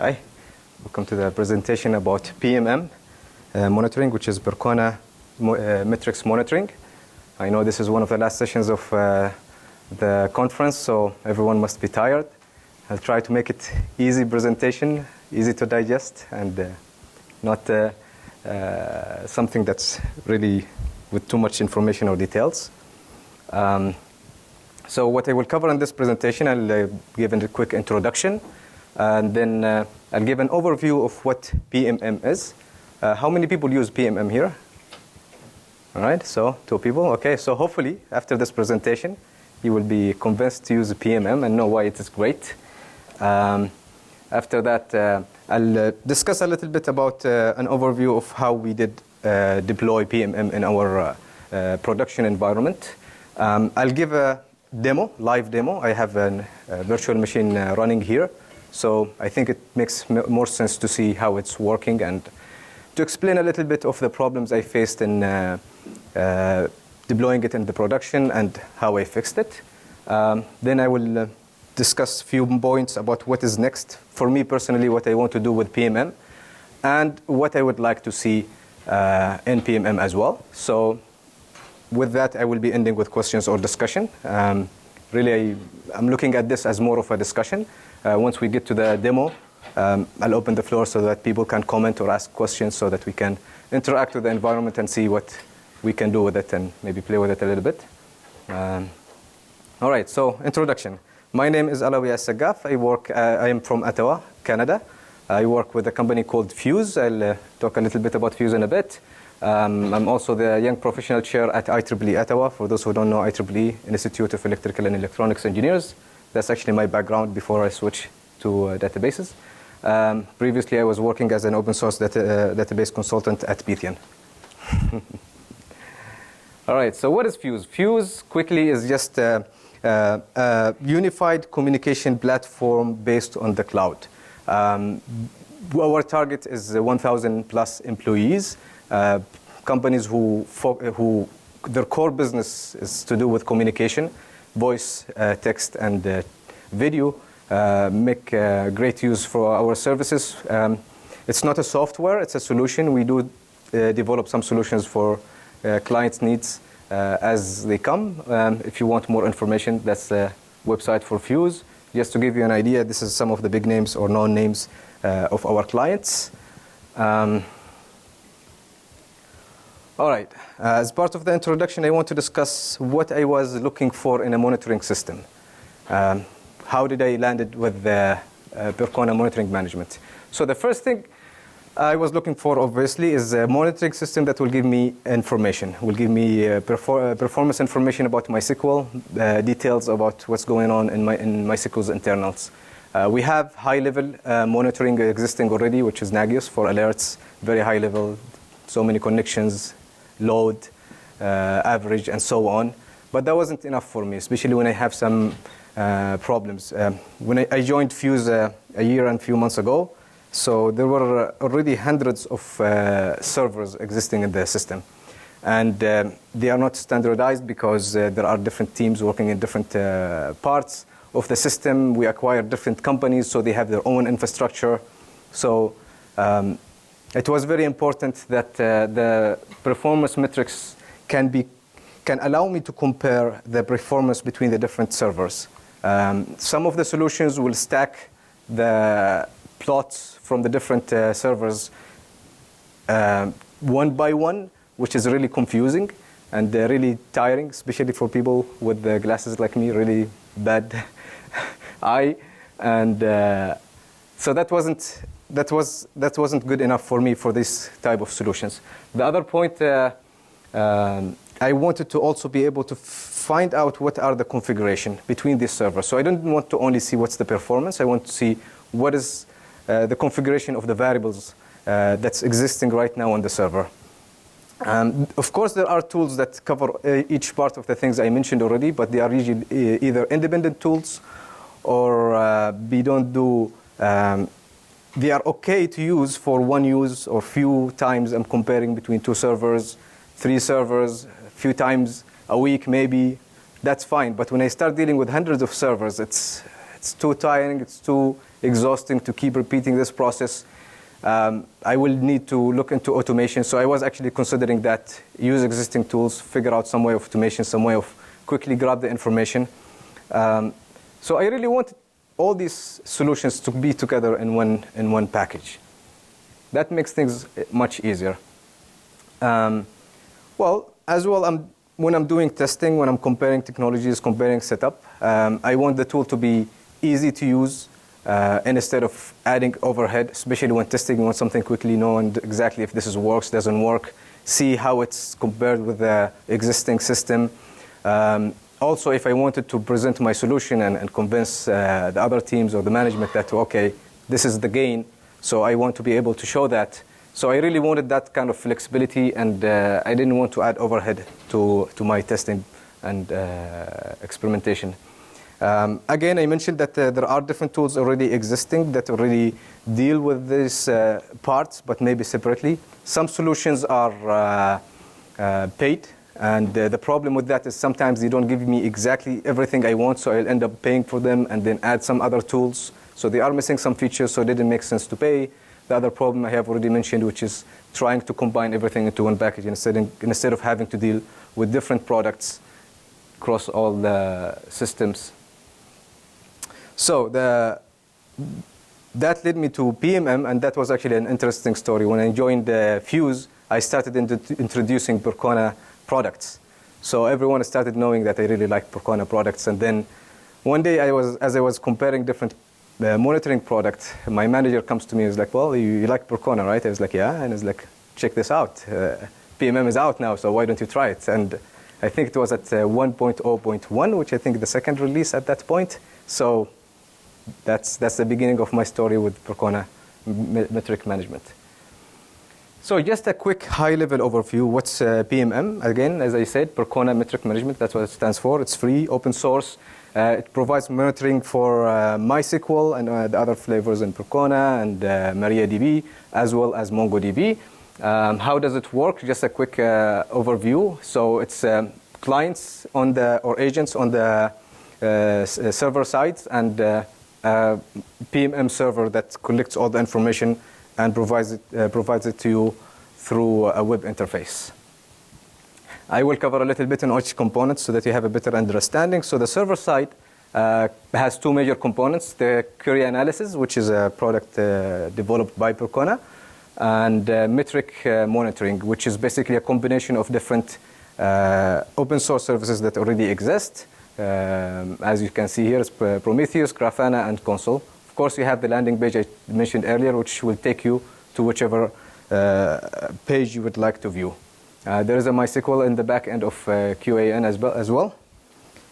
Hi, welcome to the presentation about PMM monitoring, which is Percona Metrics Monitoring. I know this is one of the last sessions of the conference, so everyone must be tired. I'll try to make it easy presentation, easy to digest, and not something that's really with too much information or details. So what I will cover in this presentation, I'll give a quick introduction, and then I'll give an overview of what PMM is. How many people use PMM here? All right, so 2 people. Okay, so hopefully after this presentation, you will be convinced to use PMM and know why it is great. After that, I'll discuss a little bit about an overview of how we did deploy PMM in our production environment. I'll give a demo, live demo. I have a virtual machine running here. So I think it makes more sense to see how it's working and to explain a little bit of the problems I faced in deploying it in the production and how I fixed it. Then I will discuss a few points about what is next for me personally, what I want to do with PMM, and what I would like to see in PMM as well. So with that, I will be ending with questions or discussion. Really, I'm looking at this as more of a discussion. Once we get to the demo, I'll open the floor so that people can comment or ask questions so that we can interact with the environment and see what we can do with it and maybe play with it a little bit. All right, so introduction. My name is Alawi Assaggaf. I am from Ottawa, Canada. I work with a company called Fuze. I'll talk a little bit about Fuze in a bit. I'm also the Young Professional Chair at IEEE Ottawa. For those who don't know, IEEE, Institute of Electrical and Electronics Engineers. That's actually my background before I switched to databases. Previously, I was working as an open source database consultant at Python. All right, so what is Fuze? Fuze, quickly, is just a unified communication platform based on the cloud. Our target is 1,000 plus employees, companies who their core business is to do with communication, voice, text, and video, make great use for our services. It's not a software, it's a solution. We do develop some solutions for clients' needs as they come. If you want more information, that's the website for Fuze. Just to give you an idea, this is some of the big names or known names of our clients. All right, as part of the introduction, I want to discuss what I was looking for in a monitoring system. How did I landed with the Percona Monitoring Management? So the first thing I was looking for, obviously, is a monitoring system that will give me information, will give me performance information about MySQL, details about what's going on in MySQL's internals. We have high-level monitoring existing already, which is Nagios for alerts, very high level, so many connections, load, average, and so on. But that wasn't enough for me, especially when I have some problems. When I joined Fuze a year and a few months ago, so there were already hundreds of servers existing in the system. And they are not standardized because there are different teams working in different parts of the system. We acquired different companies, so they have their own infrastructure. So it was very important that the performance metrics can allow me to compare the performance between the different servers. Some of the solutions will stack the plots from the different servers one by one, which is really confusing and really tiring, especially for people with the glasses like me, really bad eye. And so that wasn't good enough for me for this type of solutions. The other point, I wanted to also be able to find out what are the configuration between these servers. So I don't want to only see what's the performance. I want to see what is the configuration of the variables that's existing right now on the server. Of course, there are tools that cover each part of the things I mentioned already, but they are usually either independent tools or we don't do. They are okay to use for one use or few times. I'm comparing between 2 servers, 3 servers, a few times a week maybe. That's fine. But when I start dealing with hundreds of servers, it's too tiring. It's too exhausting to keep repeating this process. I will need to look into automation. So I was actually considering that, use existing tools, figure out some way of automation, some way of quickly grab the information. So I really wanted all these solutions to be together in one package. That makes things much easier. Well, as well, when I'm doing testing, when I'm comparing technologies, comparing setup, I want the tool to be easy to use, and instead of adding overhead, especially when testing, you want something quickly, know exactly if this works, doesn't work, see how it's compared with the existing system. Also, if I wanted to present my solution and convince the other teams or the management that, okay, this is the gain, so I want to be able to show that. So I really wanted that kind of flexibility, and I didn't want to add overhead to my testing and experimentation. Again, I mentioned that there are different tools already existing that already deal with these parts, but maybe separately. Some solutions are paid, and the problem with that is sometimes they don't give me exactly everything I want, so I'll end up paying for them and then add some other tools. So they are missing some features, so it didn't make sense to pay. The other problem I have already mentioned, which is trying to combine everything into one package instead of having to deal with different products across all the systems. So that led me to PMM, and that was actually an interesting story. When I joined Fuze, I started introducing Percona products. So everyone started knowing that I really like Percona products. And then one day, as I was comparing different monitoring products, my manager comes to me and is like, well, you like Percona, right? I was like, yeah. And he's like, check this out. PMM is out now, so why don't you try it? And I think it was at 1.0.1, which I think the second release at that point. So that's the beginning of my story with Percona Metric Management. So just a quick high-level overview. What's PMM? Again, as I said, Percona Metric Management, that's what it stands for. It's free, open source. It provides monitoring for MySQL and the other flavors in Percona and MariaDB, as well as MongoDB. How does it work? Just a quick overview. So it's clients or agents on the server side, and PMM server that collects all the information and provides it to you through a web interface. I will cover a little bit on each component so that you have a better understanding. So the server side has two major components: the query analysis, which is a product developed by Percona, and metric monitoring, which is basically a combination of different open source services that already exist. As you can see here, it's Prometheus, Grafana, and Console. Of course, you have the landing page I mentioned earlier, which will take you to whichever page you would like to view. There is a MySQL in the back end of QAN as well,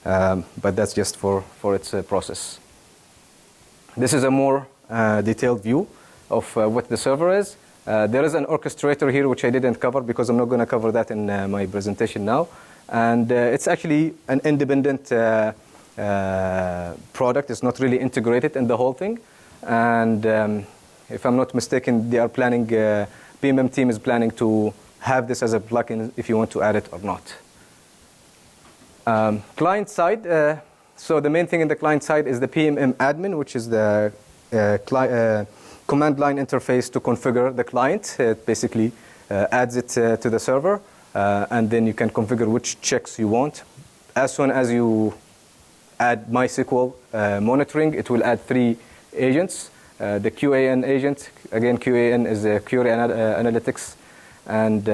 but that's just for its process. This is a more detailed view of what the server is. There is an orchestrator here, which I didn't cover because I'm not going to cover that in my presentation now. And it's actually an independent product. It's not really integrated in the whole thing. And if I'm not mistaken, they are planning, PMM team is planning to have this as a plugin if you want to add it or not. Client side, so the main thing in the client side is the PMM admin, which is the command line interface to configure the client. It basically adds it to the server, and then you can configure which checks you want. As soon as you add MySQL monitoring, it will add 3 agents. The QAN agent, again, QAN is Query Analytics, and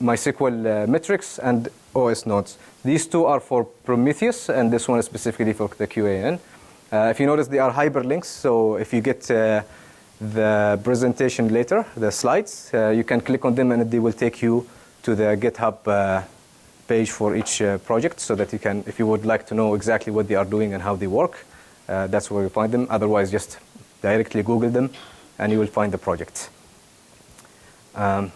MySQL metrics and OS nodes. These 2 are for Prometheus, and this one is specifically for the QAN. If you notice, they are hyperlinks, so if you get the presentation later, the slides, you can click on them and they will take you to the GitHub page for each project, so that you can, if you would like to know exactly what they are doing and how they work, that's where you find them. Otherwise, just directly Google them and you will find the project.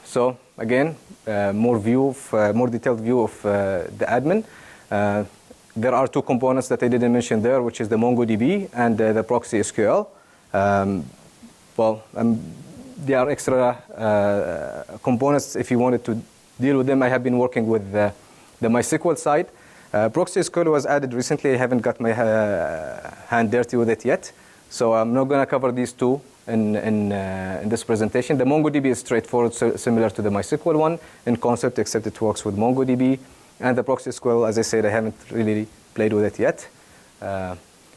So again, more detailed view of the admin. There are 2 components that I didn't mention there, which is the MongoDB and the proxy SQL. They are extra components if you wanted to deal with them. I have been working with the MySQL side. Proxy SQL was added recently. I haven't got my hand dirty with it yet. So I'm not going to cover these two in this presentation. The MongoDB is straightforward, so similar to the MySQL one in concept, except it works with MongoDB. And the ProxySQL, as I said, I haven't really played with it yet.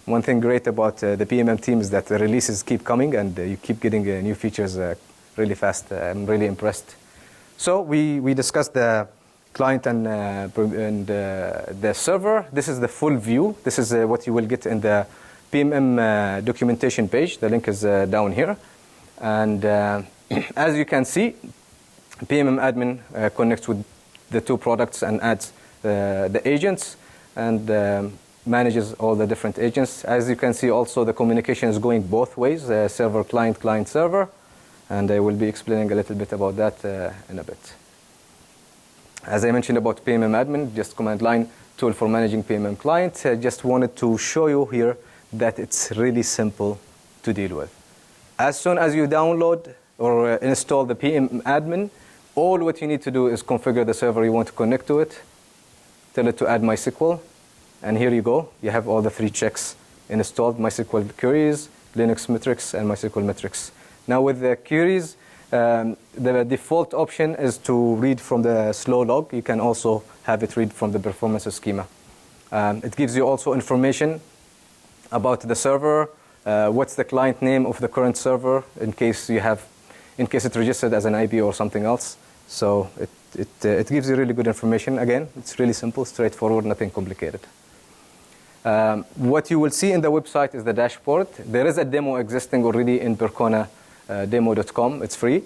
One thing great about the PMM team is that the releases keep coming and you keep getting new features really fast. I'm really impressed. So we discussed the client and the server. This is the full view. This is what you will get in the PMM documentation page. The link is down here. And as you can see, PMM admin connects with the two products and adds the agents and manages all the different agents. As you can see, also the communication is going both ways, server client, client server. And I will be explaining a little bit about that in a bit. As I mentioned about PMM admin, just command line tool for managing PMM client. I just wanted to show you here that it's really simple to deal with. As soon as you download or install the PMM admin, all what you need to do is configure the server you want to connect to it, tell it to add MySQL, and here you go. You have all the 3 checks installed: MySQL queries, Linux metrics, and MySQL metrics. Now with the queries, the default option is to read from the slow log. You can also have it read from the performance schema. It gives you also information about the server, what's the client name of the current server in case it's registered as an IP or something else. So it gives you really good information. Again, it's really simple, straightforward, nothing complicated. What you will see in the website is the dashboard. There is a demo existing already in perconademo.com. It's free.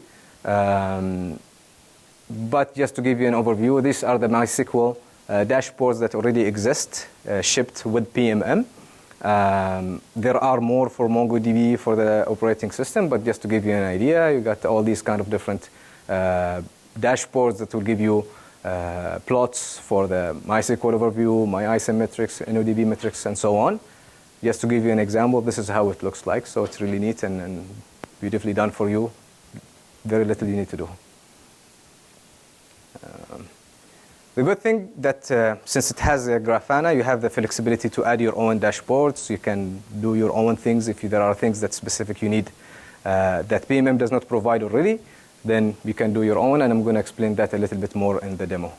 But just to give you an overview, these are the MySQL dashboards that already exist, shipped with PMM. There are more for MongoDB for the operating system, but just to give you an idea, you got all these kind of different dashboards that will give you plots for the MySQL overview, MyISM metrics, NODB metrics, and so on. Just to give you an example, this is how it looks like. So it's really neat and beautifully done for you. Very little you need to do. The good thing that since it has a Grafana, you have the flexibility to add your own dashboards. You can do your own things. If there are things that specific you need that PMM does not provide already, then you can do your own, and I'm going to explain that a little bit more in the demo.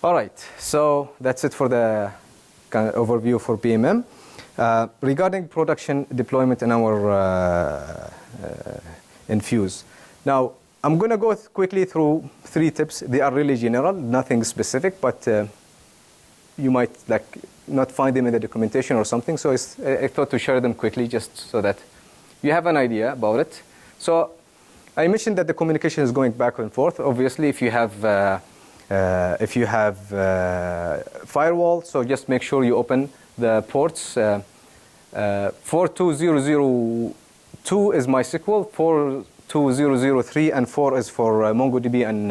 All right, so that's it for the kind of overview for PMM. Regarding production deployment in our in Fuze. Now, I'm going to go quickly through 3 tips. They are really general, nothing specific, but you might not find them in the documentation or something. So I thought to share them quickly just so that you have an idea about it. So I mentioned that the communication is going back and forth. Obviously, if you have firewall, so just make sure you open the ports. 42002 is MySQL, 42003 and 4 is for MongoDB and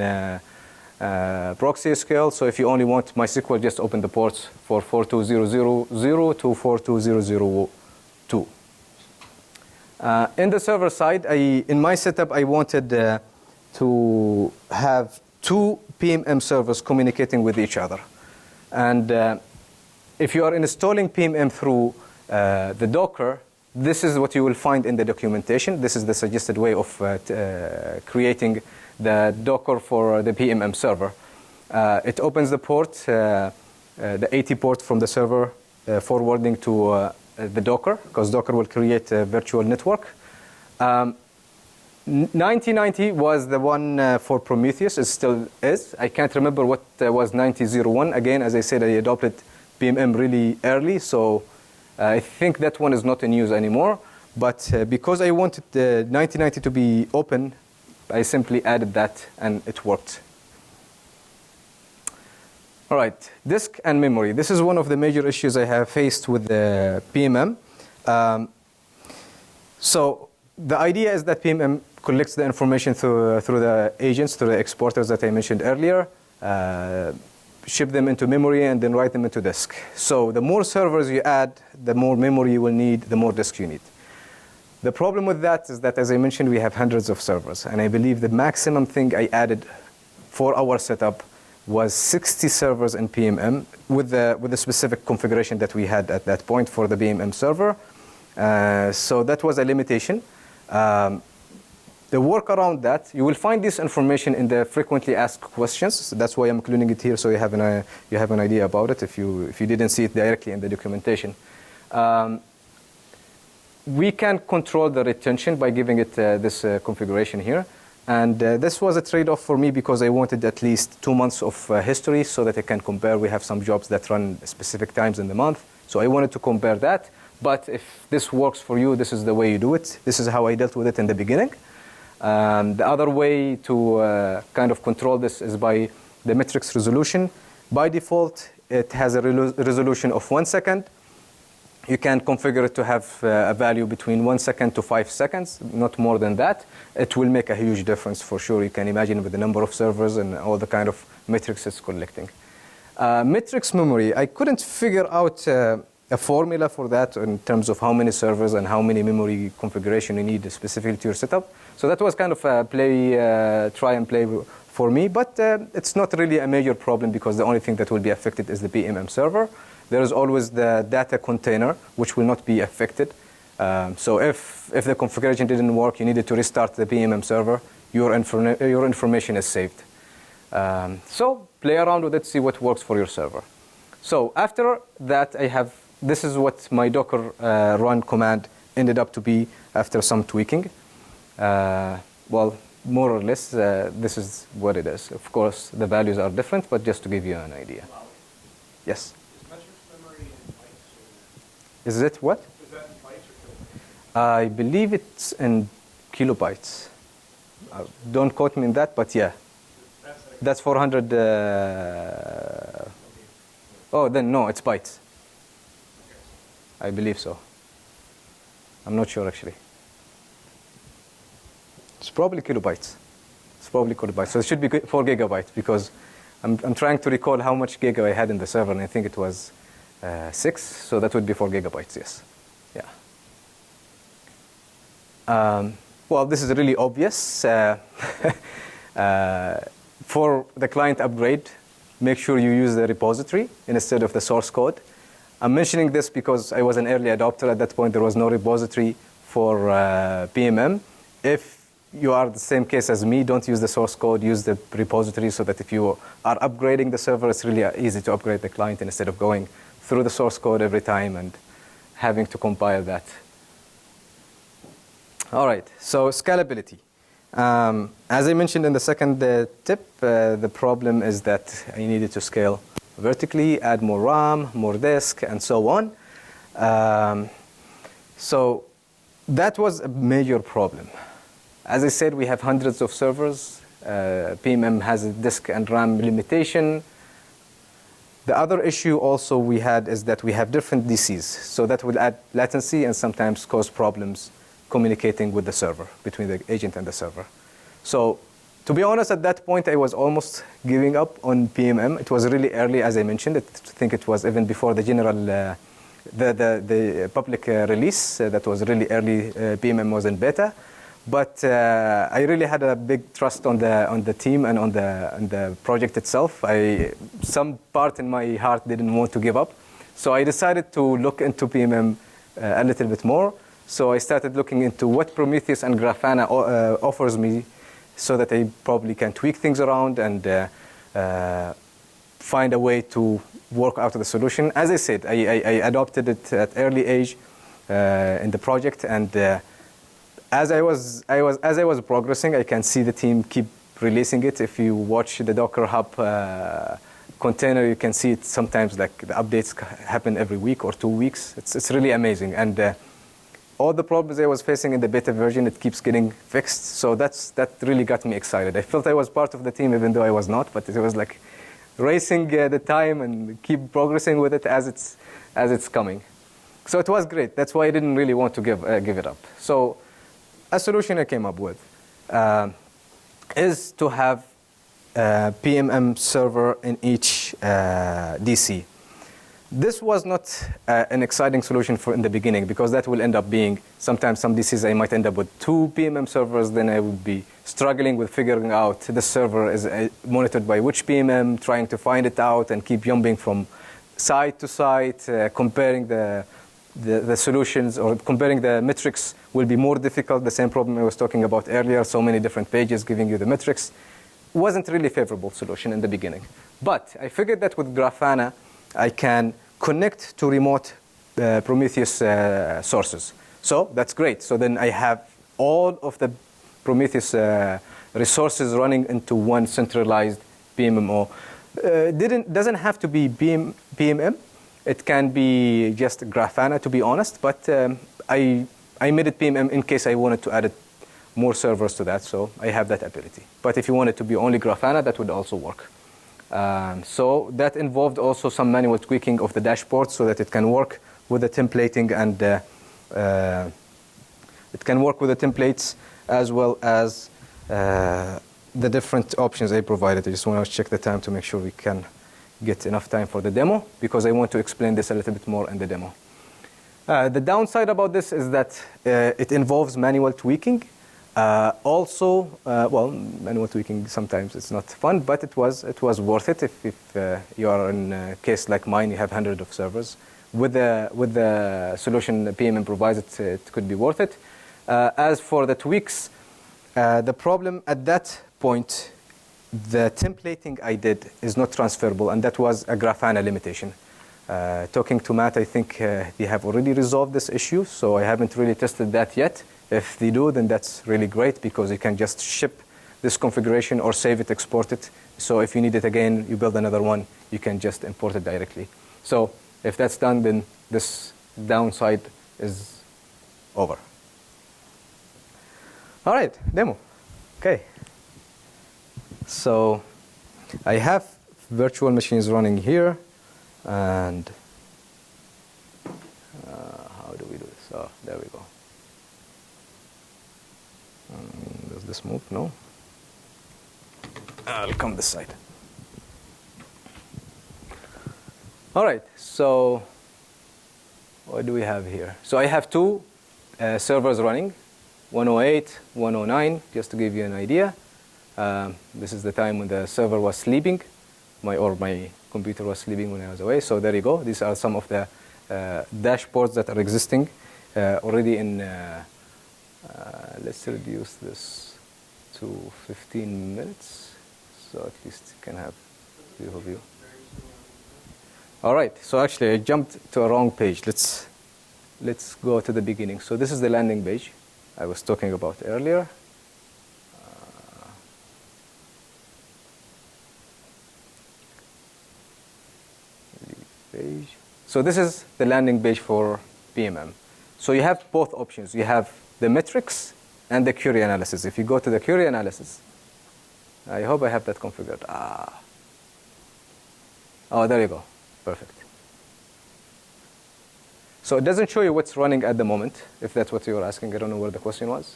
ProxySQL. So if you only want MySQL, just open the ports for 42000 to 42002. In the server side, in my setup, I wanted to have 2 PMM servers communicating with each other. And if you are installing PMM through the Docker, this is what you will find in the documentation. This is the suggested way of creating the Docker for the PMM server. It opens the port, the 80 port from the server forwarding to the Docker, because Docker will create a virtual network. 9090 was the one for Prometheus. It still is. I can't remember what was 9001. Again, as I said, I adopted PMM really early, so I think that one is not in use anymore. But because I wanted the 9090 to be open, I simply added that, and it worked. All right, disk and memory. This is one of the major issues I have faced with the PMM. So the idea is that PMM collects the information through the agents, through the exporters that I mentioned earlier, ship them into memory, and then write them into disk. So the more servers you add, the more memory you will need, the more disk you need. The problem with that is that, as I mentioned, we have hundreds of servers. And I believe the maximum thing I added for our setup was 60 servers in PMM with the specific configuration that we had at that point for the PMM server. So that was a limitation. The workaround that, you will find this information in the frequently asked questions. So that's why I'm including it here, so you have an idea about it if you didn't see it directly in the documentation. We can control the retention by giving it this configuration here. And this was a trade-off for me because I wanted at least 2 months of history so that I can compare. We have some jobs that run specific times in the month. So I wanted to compare that. But if this works for you, this is the way you do it. This is how I dealt with it in the beginning. The other way to kind of control this is by the metrics resolution. By default, it has a resolution of 1 second. You can configure it to have a value between 1 second to 5 seconds, not more than that. It will make a huge difference for sure. You can imagine with the number of servers and all the kind of metrics it's collecting. Metrics memory, I couldn't figure out a formula for that in terms of how many servers and how many memory configuration you need specifically to your setup. So that was kind of a try and play for me, but it's not really a major problem because the only thing that will be affected is the PMM server. There is always the data container, which will not be affected. So if the configuration didn't work, you needed to restart the PMM server, your information is saved. So play around with it, see what works for your server. So after that, this is what my Docker run command ended up to be after some tweaking. Well, more or less, this is what it is. Of course, the values are different, but just to give you an idea. Yes? Is it what? Is that in bytes or kilobytes? I believe it's in kilobytes. Don't quote me in that, but yeah. That's 400. Oh, then no, it's bytes. I believe so. I'm not sure actually. It's probably kilobytes. So it should be 4 gigabytes because I'm trying to recall how much giga I had in the server, and I think it was 6, so that would be 4 gigabytes, yes. Yeah. Well, this is really obvious. For the client upgrade, make sure you use the repository instead of the source code. I'm mentioning this because I was an early adopter. At that point, there was no repository for PMM. If you are the same case as me, don't use the source code, use the repository so that if you are upgrading the server, it's really easy to upgrade the client instead of going through the source code every time and having to compile that. All right, so scalability. As I mentioned in the second tip, the problem is that I needed to scale vertically, add more RAM, more disk, and so on. So that was a major problem. As I said, we have hundreds of servers. PMM has a disk and RAM limitation. The other issue also we had is that we have different DCs. So that will add latency and sometimes cause problems communicating with the server, between the agent and the server. So to be honest, at that point, I was almost giving up on PMM. It was really early, as I mentioned. I think it was even before the general, the public release. That was really early. PMM was in beta. But I really had a big trust on the team and on the project itself. Some part in my heart didn't want to give up. So I decided to look into PMM a little bit more. So I started looking into what Prometheus and Grafana offers me so that I probably can tweak things around and find a way to work out of the solution. As I said, I adopted it at early age in the project, and as I was progressing, I can see the team keep releasing it. If you watch the Docker Hub container, you can see it sometimes like the updates happen every week or 2 weeks. It's really amazing. And all the problems I was facing in the beta version, it keeps getting fixed. So that really got me excited. I felt I was part of the team even though I was not, but it was like racing the time and keep progressing with it as it's coming. So it was great. That's why I didn't really want to give it up. So a solution I came up with is to have a PMM server in each DC. This was not an exciting solution in the beginning because that will end up being, sometimes some DCs I might end up with 2 PMM servers, then I would be struggling with figuring out the server is monitored by which PMM, trying to find it out and keep jumping from site to site, comparing the the solutions or comparing the metrics will be more difficult. The same problem I was talking about earlier, so many different pages giving you the metrics. Wasn't really a favorable solution in the beginning. But I figured that with Grafana, I can connect to remote Prometheus sources. So that's great. So then I have all of the Prometheus resources running into one centralized PMMO. Doesn't have to be PMM. It can be just Grafana, to be honest. But I made it PMM in case I wanted to add more servers to that. So I have that ability. But if you want it to be only Grafana, that would also work. So that involved also some manual tweaking of the dashboard so that it can work with the templating and it can work with the templates as well as the different options I provided. I just want to check the time to make sure we can get enough time for the demo because I want to explain this a little bit more in the demo. The downside about this is that it involves manual tweaking. Well, manual tweaking sometimes it's not fun, but it was worth it if you are in a case like mine, you have hundreds of servers. With the solution PMM provides, it could be worth it. As for the tweaks, the problem at that point, the templating I did is not transferable, and that was a Grafana limitation. Talking to Matt, I think they have already resolved this issue, so I haven't really tested that yet. If they do, then that's really great because you can just ship this configuration or save it, export it. So if you need it again, you build another one, you can just import it directly. So if that's done, then this downside is over. All right, demo. Okay. So I have virtual machines running here, and how do we do this? Oh, there we go. Does this move? No. I'll come this side. All right, so what do we have here? So I have two servers running, 108, 109, just to give you an idea. This is the time when the server was sleeping, my computer was sleeping when I was away. So there you go. These are some of the dashboards that are existing already in. Let's reduce this to 15 minutes, so at least you can have a view. All right. So actually, I jumped to a wrong page. Let's go to the beginning. So this is the landing page I was talking about earlier. Page. So this is the landing page for PMM. So you have both options. You have the metrics and the query analysis. If you go to the query analysis, I hope I have that configured. Oh, there you go. Perfect. So it doesn't show you what's running at the moment, if that's what you were asking. I don't know where the question was.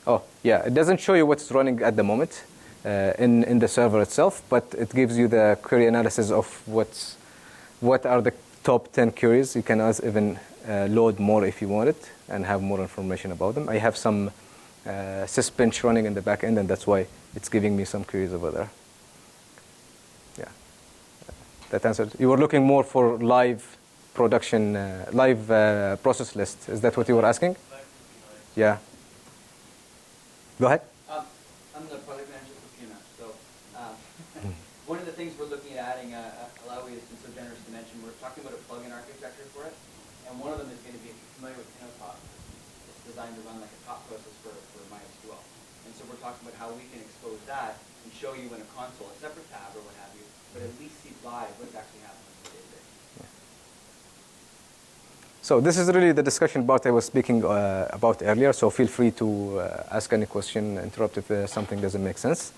Oh, yeah, it doesn't show you what's running at the moment in the server itself, but it gives you the query analysis of what are the top 10 queries. You can even load more if you want it and have more information about them. I have some sysbench running in the back end, and that's why it's giving me some queries over there. Yeah, that answered. You were looking more for live production, live process list. Is that what you were asking? Yeah. Go ahead. I'm the product manager for PMM. So one of the things we're looking at adding, Alawi has been so generous to mention, we're talking about a plugin architecture for it. And one of them is going to be, if you're familiar with Pinotop, it's designed to run like a top process for MySQL. And so we're talking about how we can expose that and show you in a console, a separate tab or what have you, but at least see live what's actually happening in the day-to-day. So this is really the discussion part I was speaking about earlier, so feel free to ask any question, interrupt if something doesn't make sense.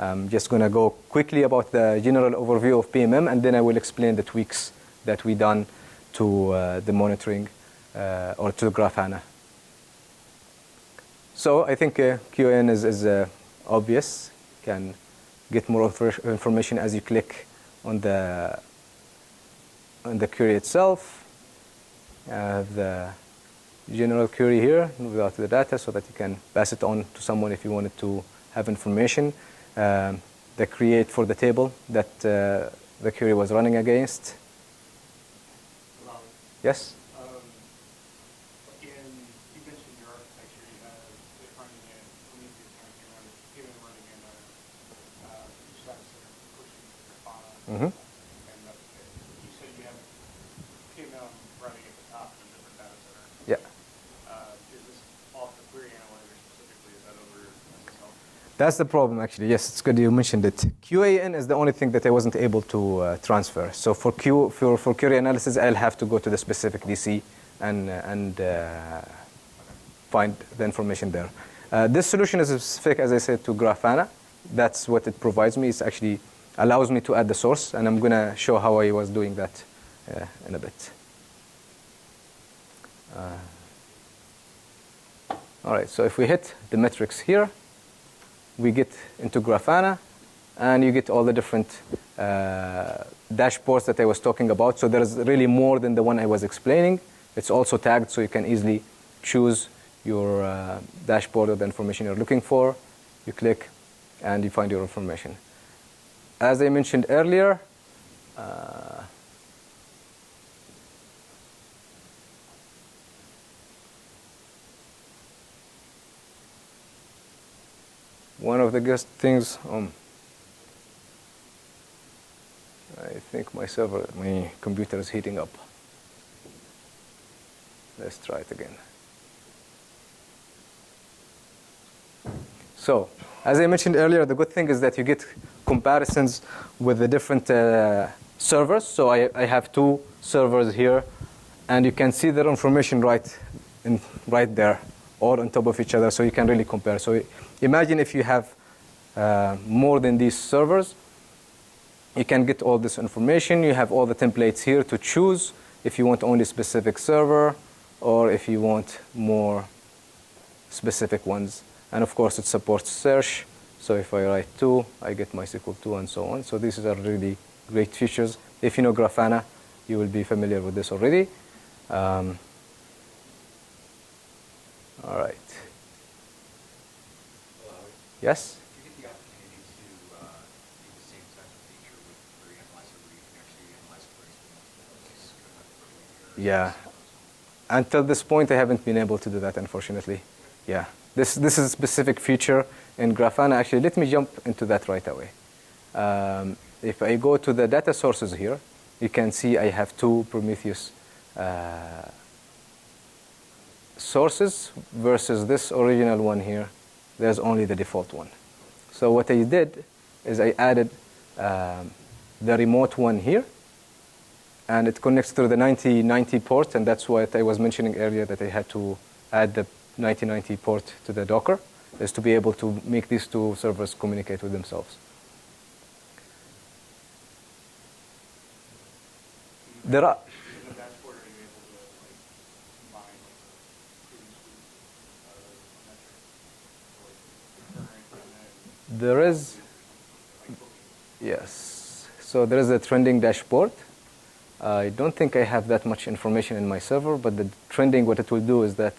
I'm just going to go quickly about the general overview of PMM, and then I will explain the tweaks that we done to the monitoring or to Grafana. So I think QAN is obvious. You can get more information as you click on the query itself. The general query here without the data so that you can pass it on to someone if you wanted to have information. The create for the table that the query was running against. Alawi. Yes? Mm-hmm. And you said you have PMM running at the top of a different data center. Yeah. Is this off the query analyzer specifically? Is that over SSL? That's the problem, actually. Yes, it's good you mentioned it. QAN is the only thing that I wasn't able to transfer. So for query analysis, I'll have to go to the specific DC and find the information there. This solution is specific, as I said, to Grafana. That's what it provides me. It actually allows me to add the source, and I'm going to show how I was doing that in a bit. All right, so if we hit the metrics here, we get into Grafana, and you get all the different dashboards that I was talking about. So there's really more than the one I was explaining. It's also tagged, so you can easily choose your dashboard or the information you're looking for. You click, and you find your information. As I mentioned earlier, one of the good things, I think my computer is heating up. Let's try it again. So, as I mentioned earlier, the good thing is that you get comparisons with the different servers. So I have two servers here, and you can see their information right there, or on top of each other, so you can really compare. So imagine if you have more than these servers, you can get all this information. You have all the templates here to choose if you want only a specific server, or if you want more specific ones. And of course, it supports search. So if I write 2, I get MySQL 2 and so on. So these are really great features. If you know Grafana, you will be familiar with this already. All right. Yes? Do you get the opportunity to do the same type of feature with query analyzer where you can actually analyze queries? Yeah. Until this point, I haven't been able to do that, unfortunately. Yeah. This is a specific feature in Grafana. Actually, let me jump into that right away. If I go to the data sources here, you can see I have two Prometheus sources versus this original one here. There's only the default one. So what I did is I added the remote one here, and it connects through the 9090 port, and that's what I was mentioning earlier, that I had to add the 9090 port to the Docker, is to be able to make these two servers communicate with themselves. There are... In the dashboard, are you able to combine the previous There is... Yes. So there is a trending dashboard. I don't think I have that much information in my server, but the trending, what it will do is that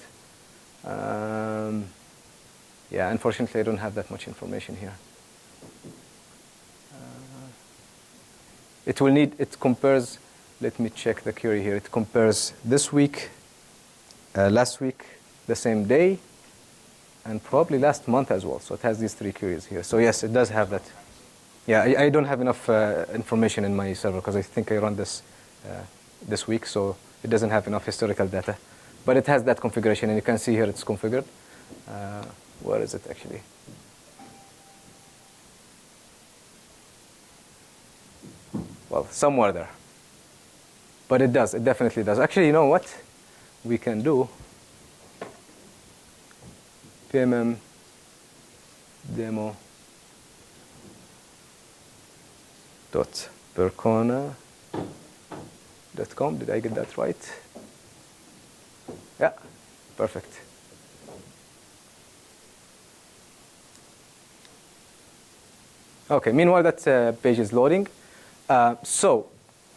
yeah, unfortunately, I don't have that much information here. It compares, let me check the query here. It compares this week, last week, the same day, and probably last month as well. So it has these three queries here. So yes, it does have that. Yeah, I don't have enough information in my server because I think I run this this week, so it doesn't have enough historical data. But it has that configuration, and you can see here it's configured. Where is it actually? Well, somewhere there. But it does. It definitely does. Actually, you know what? We can do PMM demo dot percona.com. Did I get that right? Yeah, perfect. Okay, meanwhile that page is loading. So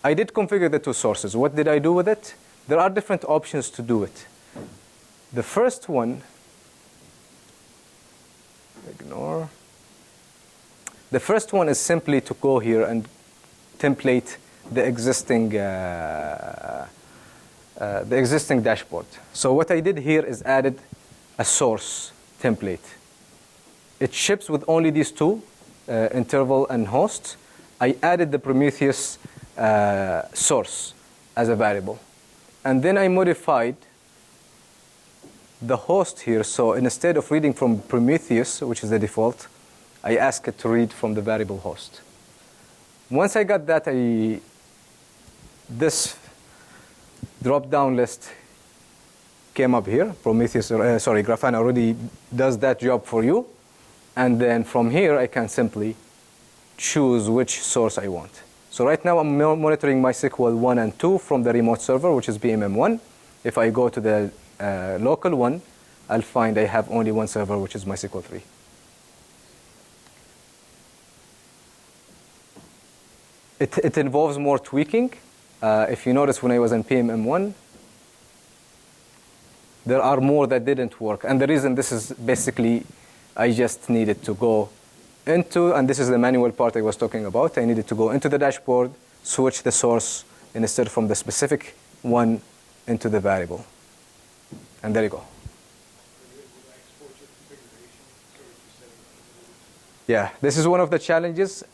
I did configure the two sources. What did I do with it? There are different options to do it. The first one, ignore. The first one is simply to go here and template the existing dashboard. So what I did here is added a source template. It ships with only these two, interval and host. I added the Prometheus source as a variable. And then I modified the host here. So instead of reading from Prometheus, which is the default, I ask it to read from the variable host. Once I got that, this drop-down list came up here. Prometheus, Grafana already does that job for you. And then from here, I can simply choose which source I want. So right now, I'm monitoring MySQL 1 and 2 from the remote server, which is PMM 1. If I go to the local one, I'll find I have only one server, which is MySQL 3. It involves more tweaking. If you notice, when I was in PMM 1, there are more that didn't work. And the reason this is basically, I just needed to go into, and this is the manual part I was talking about, I needed to go into the dashboard, switch the source, and instead from the specific one into the variable. And there you go. Yeah, this is one of the challenges.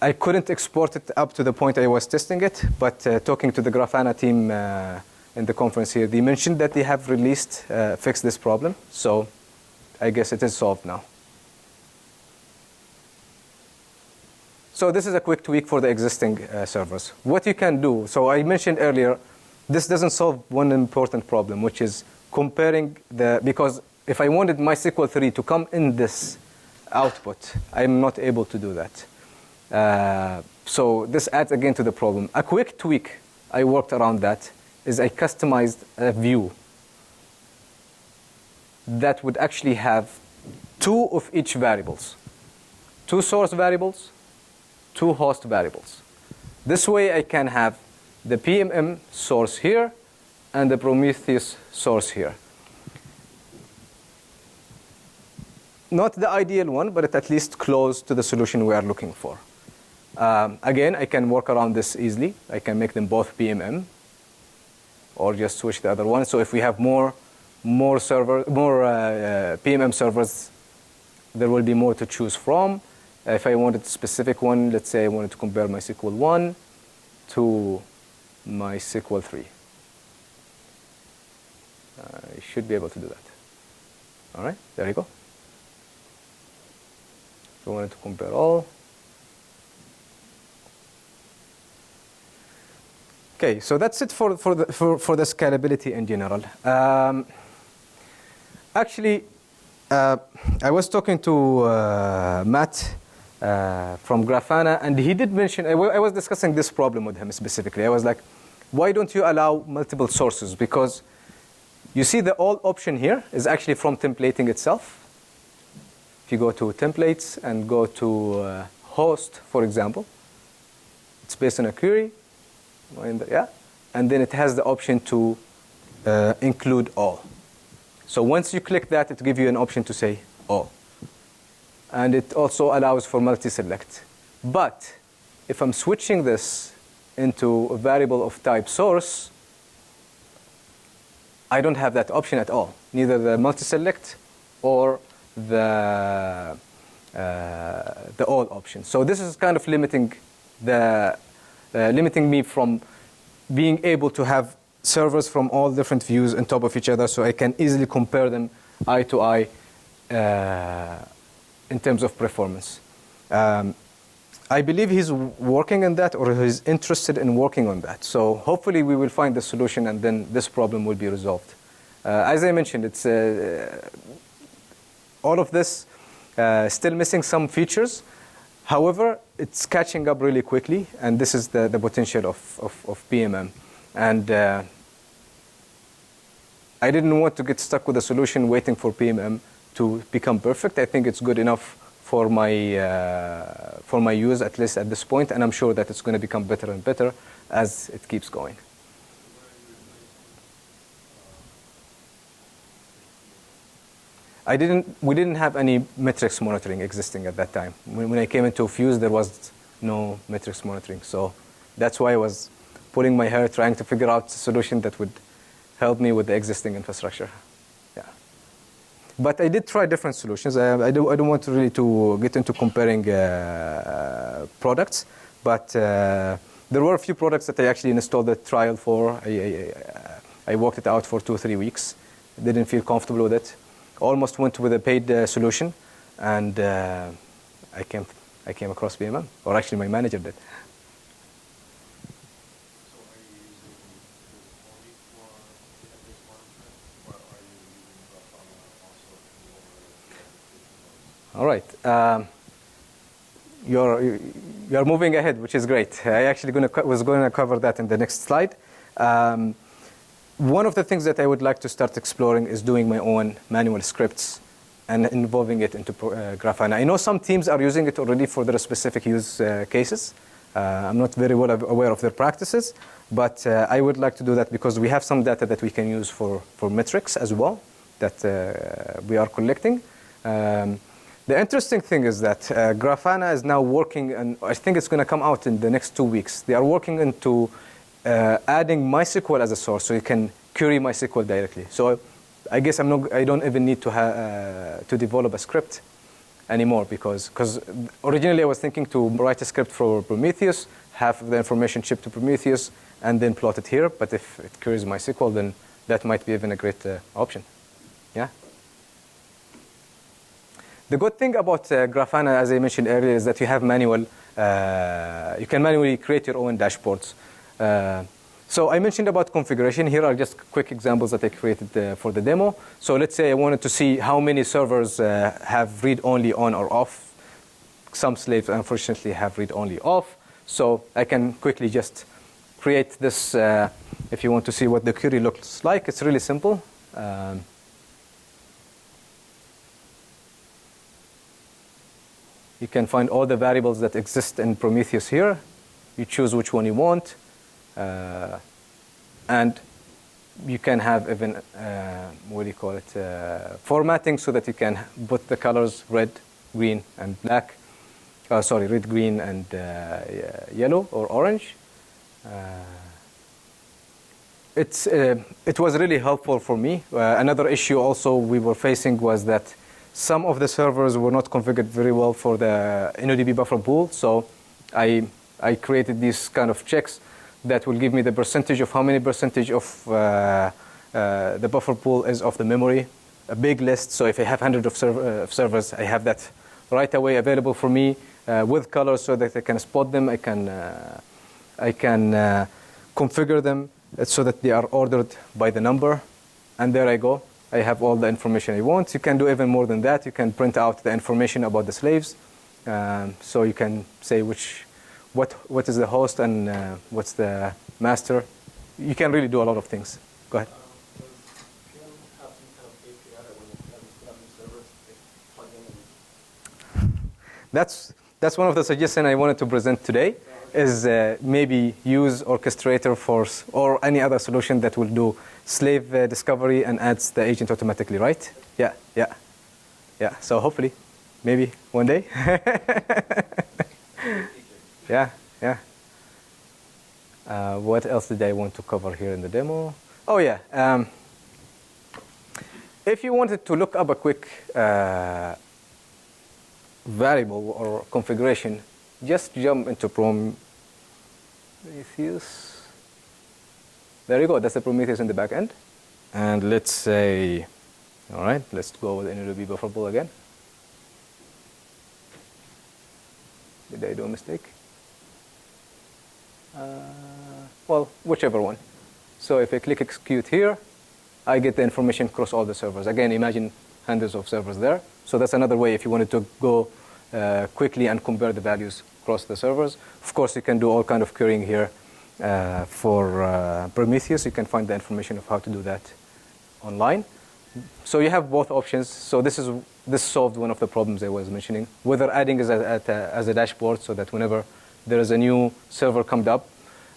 I couldn't export it up to the point I was testing it, but talking to the Grafana team in the conference here, they mentioned that they have fixed this problem. So I guess it is solved now. So this is a quick tweak for the existing servers. What you can do, so I mentioned earlier, this doesn't solve one important problem, which is comparing because if I wanted MySQL 3 to come in this output, I'm not able to do that. So this adds again to the problem. A quick tweak I worked around that is I customized a view that would actually have two of each variables. Two source variables, two host variables. This way I can have the PMM source here and the Prometheus source here. Not the ideal one, but it's at least close to the solution we are looking for. Again, I can work around this easily. I can make them both PMM or just switch the other one. So if we have more PMM servers, there will be more to choose from. If I wanted a specific one, let's say I wanted to compare MySQL 1 to MySQL 3. I should be able to do that. All right, there you go. So I wanted to compare all. Okay, so that's it for the scalability in general. Actually, I was talking to Matt from Grafana, and he did mention, I was discussing this problem with him specifically. I was like, why don't you allow multiple sources? Because you see the all option here is actually from templating itself. If you go to templates and go to host, for example, it's based on a query. And then it has the option to include all. So once you click that, it gives you an option to say all. And it also allows for multi-select. But if I'm switching this into a variable of type source, I don't have that option at all, neither the multi-select or the all option. So this is kind of limiting me from being able to have servers from all different views on top of each other, so I can easily compare them eye to eye in terms of performance. I believe he's working on that, or he's interested in working on that. So hopefully we will find the solution, and then this problem will be resolved. As I mentioned, it's all of this still missing some features. However, it's catching up really quickly, and this is the potential of PMM. And I didn't want to get stuck with a solution waiting for PMM to become perfect. I think it's good enough for my use, at least at this point, and I'm sure that it's going to become better and better as it keeps going. We didn't have any metrics monitoring existing at that time. When I came into Fuze, there was no metrics monitoring. So that's why I was pulling my hair trying to figure out a solution that would help me with the existing infrastructure. Yeah. But I did try different solutions. I don't want to really to get into comparing products, but there were a few products that I actually installed the trial for. I worked it out for 2 or 3 weeks. Didn't feel comfortable with it. Almost went with a paid solution, and I came across PMM, or actually my manager did. So are you using only for database management, or are you using Grafana also for the application nodes? You're moving ahead, which is great. I actually was going to cover that in the next slide. One of the things that I would like to start exploring is doing my own manual scripts and involving it into Grafana. I know some teams are using it already for their specific use cases. I'm not very well aware of their practices, but I would like to do that because we have some data that we can use for metrics as well that we are collecting. The interesting thing is that Grafana is now working, and I think it's going to come out in the next 2 weeks. They are working into adding MySQL as a source, so you can query MySQL directly. So I guess I don't even need to develop a script anymore because originally I was thinking to write a script for Prometheus, have the information shipped to Prometheus, and then plot it here. But if it queries MySQL, then that might be even a great option. Yeah. The good thing about Grafana, as I mentioned earlier, is that you have manual. You can manually create your own dashboards. So I mentioned about configuration. Here are just quick examples that I created for the demo. So let's say I wanted to see how many servers have read-only on or off. Some slaves, unfortunately, have read-only off. So I can quickly just create this. If you want to see what the query looks like, it's really simple. You can find all the variables that exist in Prometheus here. You choose which one you want. And you can have even, what do you call it, formatting so that you can put the colors red, green, and black. Sorry, red, green, and yellow or orange. It was really helpful for me. Another issue also we were facing was that some of the servers were not configured very well for the InnoDB buffer pool. So I created these kind of checks that will give me the percentage of how many percentage of the buffer pool is of the memory, a big list. So if I have hundreds of servers, I have that right away available for me with colors so that I can spot them. I can configure them so that they are ordered by the number. And there I go. I have all the information I want. You can do even more than that. You can print out the information about the slaves. So you can say what is the host and what's the master. You can really do a lot of things. Go ahead. Does PM have some kind of API that when you set up new servers, they plug in and That's one of the suggestions I wanted to present today. Is maybe use orchestrator force or any other solution that will do slave discovery and adds the agent automatically, right? Yeah. So hopefully, maybe one day. Yeah. What else did I want to cover here in the demo? Oh yeah. If you wanted to look up a quick variable or configuration, just jump into Prometheus. There you go. That's the Prometheus in the back end. And let's say, all right, let's go with InnoDB buffer pool again. Did I do a mistake? Well, whichever one. So if I click execute here, I get the information across all the servers. Again, imagine hundreds of servers there. So that's another way if you wanted to go quickly and compare the values across the servers. Of course, you can do all kind of querying here for Prometheus. You can find the information of how to do that online. So you have both options. So this solved one of the problems I was mentioning. Whether adding as a dashboard so that whenever there is a new server comes up,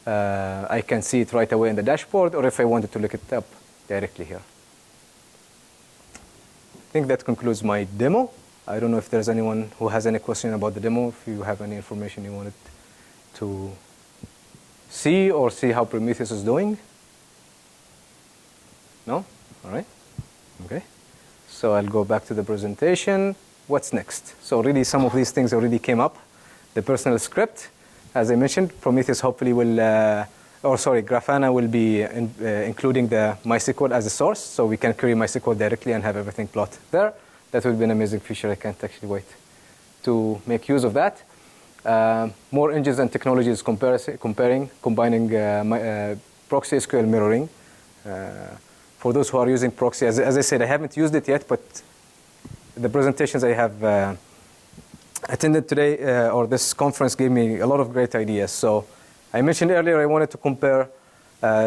I can see it right away in the dashboard, or if I wanted to look it up directly here. I think that concludes my demo. I don't know if there's anyone who has any question about the demo, if you have any information you wanted to see or see how Prometheus is doing. No? All right. Okay. So I'll go back to the presentation. What's next? So really some of these things already came up. The personal script, as I mentioned, Prometheus hopefully will, Grafana will be including the MySQL as a source, so we can query MySQL directly and have everything plot there. That would be an amazing feature. I can't actually wait to make use of that. More engines and technologies combining proxy SQL mirroring. For those who are using proxy, as I said, I haven't used it yet, but the presentations I have attended today or this conference gave me a lot of great ideas. So I mentioned earlier I wanted to compare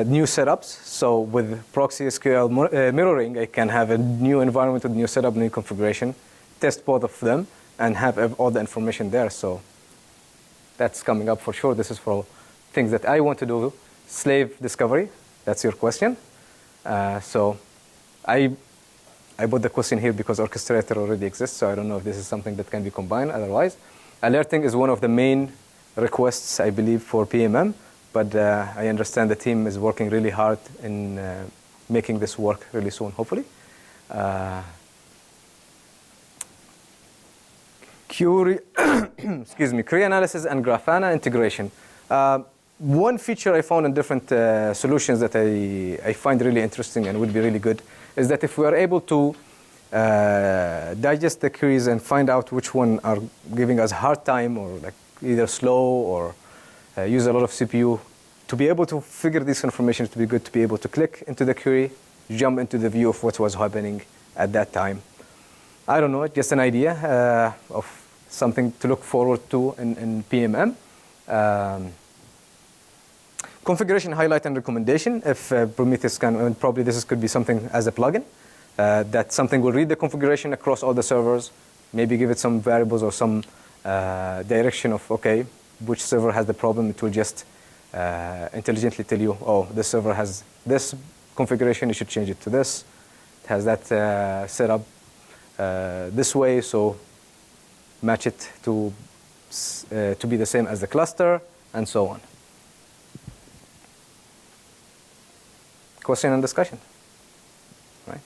new setups. So with proxy SQL mirroring, I can have a new environment with new setup, new configuration, test both of them, and have all the information there. So that's coming up for sure. This is for things that I want to do. Slave discovery, that's your question. So I put the question here because orchestrator already exists, so I don't know if this is something that can be combined otherwise. Alerting is one of the main requests, I believe, for PMM, but I understand the team is working really hard in making this work really soon, hopefully. Query, excuse me, query analysis and Grafana integration. One feature I found in different solutions that I find really interesting and would be really good is that if we are able to digest the queries and find out which one are giving us hard time or like either slow or use a lot of CPU, to be able to figure this information to be good, to be able to click into the query, jump into the view of what was happening at that time. I don't know, just an idea of something to look forward to in PMM. Configuration highlight and recommendation. If Prometheus can, and probably this could be something as a plugin, that something will read the configuration across all the servers, maybe give it some variables or some direction of, okay, which server has the problem. It will just intelligently tell you, oh, this server has this configuration, you should change it to this. It has that set up this way, so match it to be the same as the cluster, and so on. Question and discussion, right?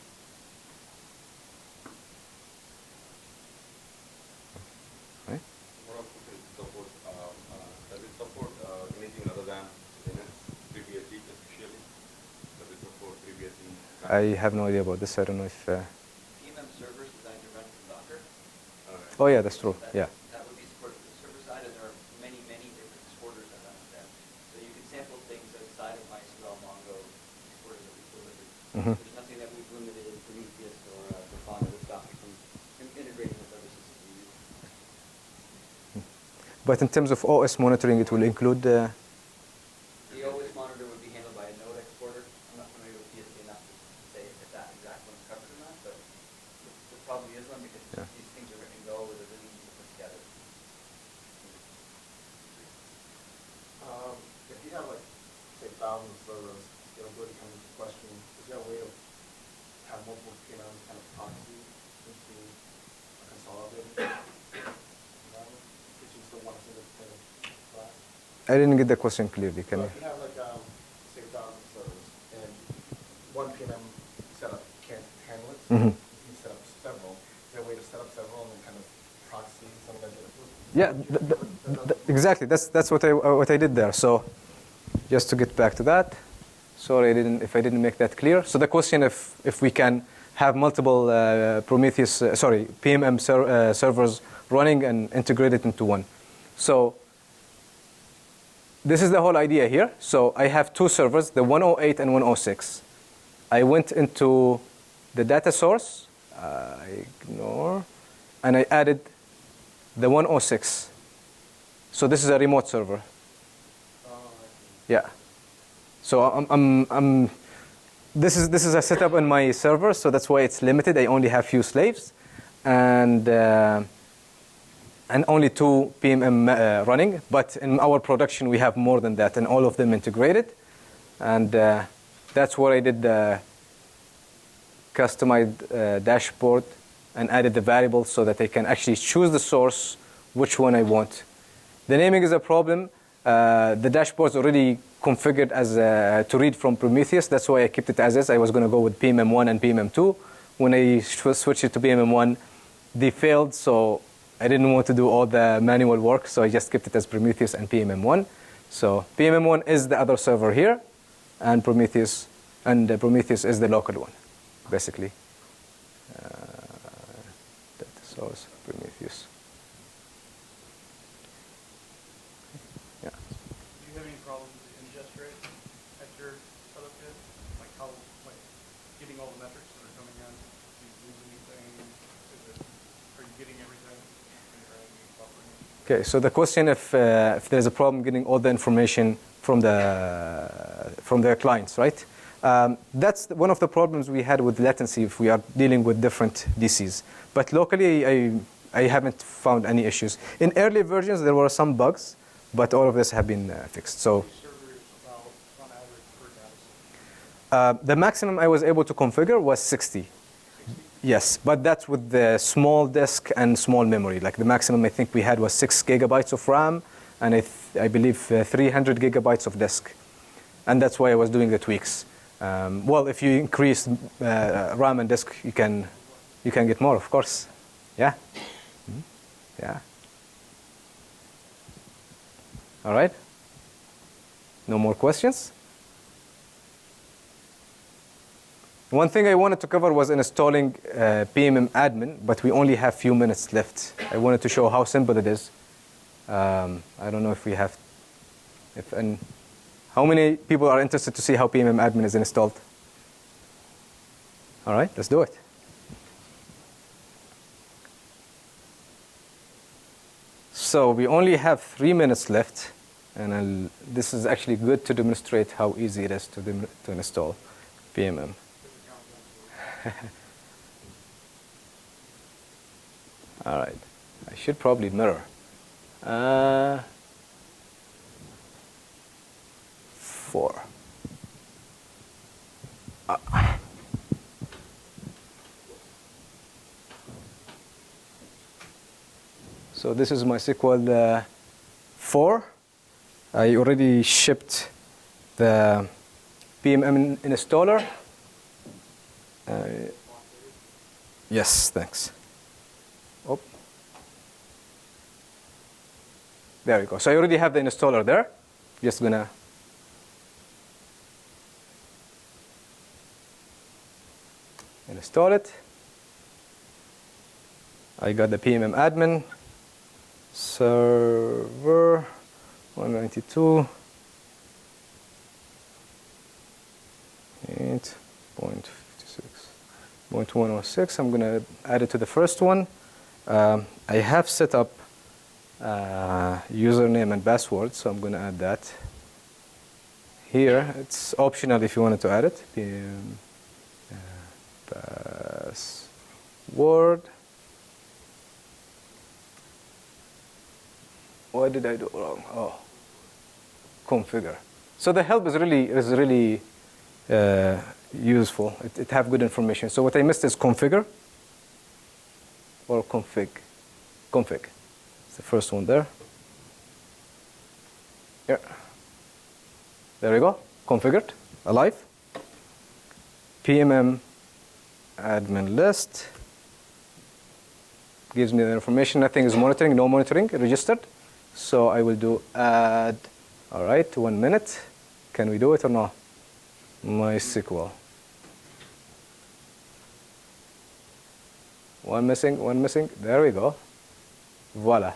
Right? What else does it support? Does it support anything other than Linux, FreeBSD especially? Does it support FreeBSD? I have no idea about this. I don't know if. PMM servers designed to run from Docker. Oh yeah, that's true. Yeah. That would be supported for the server side, and there are many, many different exporters that run there. So you can sample things outside of MySQL, Mongo, exporters that we've delivered. There's nothing that we've limited in Prometheus or Percona to stop you from integrating with other systems we use. But in terms of OS monitoring, it will include. The OS monitor would be handled by a node exporter. I'm not familiar with PSP enough to say if that exact one's covered or not, but there probably is one because these things are written in Go where they're really easy to put together. If you have like, say, thousands of servers, scalability comes into question. Is there a way to have multiple PMMs kind of proxy into a consolidated environment? Because you still want a single kind of class? I didn't get the question clearly. Can So you? if you have like, say, thousands of servers, and one PMM setup can't handle it, you set up several. Is there a way to set up several and then kind of proxy some of that data? Yeah, exactly. That's what I did there. So, just to get back to that, sorry if I didn't make that clear. So the question if we can have multiple PMM servers running and integrate it into one. So this is the whole idea here. So I have two servers, the 108 and 106. I went into the data source, ignore, and I added the 106. So this is a remote server. Yeah. So this is a setup on my server, so that's why it's limited. I only have few slaves, and only two PMM running. But in our production, we have more than that, and all of them integrated. And that's where I did the customized dashboard and added the variables so that I can actually choose the source, which one I want. The naming is a problem. The dashboard's already configured as to read from Prometheus. That's why I kept it as is. I was going to go with PMM1 and PMM2, when I switched it to PMM1, they failed, so I didn't want to do all the manual work, so I just kept it as Prometheus and PMM1. So PMM1 is the other server here, and Prometheus is the local one, basically. Data source, Prometheus. Yeah. Do you have any problems with the ingest rate at your setup yet? Like how, like getting all the metrics that are coming in? Do you lose anything? Are you getting everything? When you're adding new buffering? Okay, so the question if there's a problem getting all the information from the clients, right? That's one of the problems we had with latency if we are dealing with different DCs. But locally, I haven't found any issues. In early versions, there were some bugs, but all of this have been fixed. So Servers about on average per data set? the maximum I was able to configure was 60. Yes, but that's with the small disk and small memory. Like the maximum I think we had was 6 gigabytes of RAM, and I believe 300 gigabytes of disk. And that's why I was doing the tweaks. Well, if you increase RAM and disk, you can get more, of course. Yeah. Mhm. Yeah. All right. No more questions? One thing I wanted to cover was installing PMM admin, but we only have few minutes left. I wanted to show how simple it is. I don't know if we have, how many people are interested to see how PMM admin is installed? All right, let's do it. So we only have 3 minutes left, and this is actually good to demonstrate how easy it is to install PMM. All right, I should probably mirror. 4. So this is MySQL 4. I already shipped the PMM installer. Yes, thanks. Oh. There we go. So I already have the installer there. Just gonna install it. I got the PMM admin server 192.8.56.106. I'm going to add it to the first one. I have set up username and password, so I'm going to add that here. It's optional if you wanted to add it. PM password. What did I do wrong? Oh, configure. So the help is really useful. It have good information. So what I missed is configure or config. Config. It's the first one there. Yeah. There we go. Configured. Alive. PMM admin list. Gives me the information. Nothing is monitoring. No monitoring. Registered. So I will do add. All right, 1 minute. Can we do it or no? MySQL. One missing. There we go. Voila.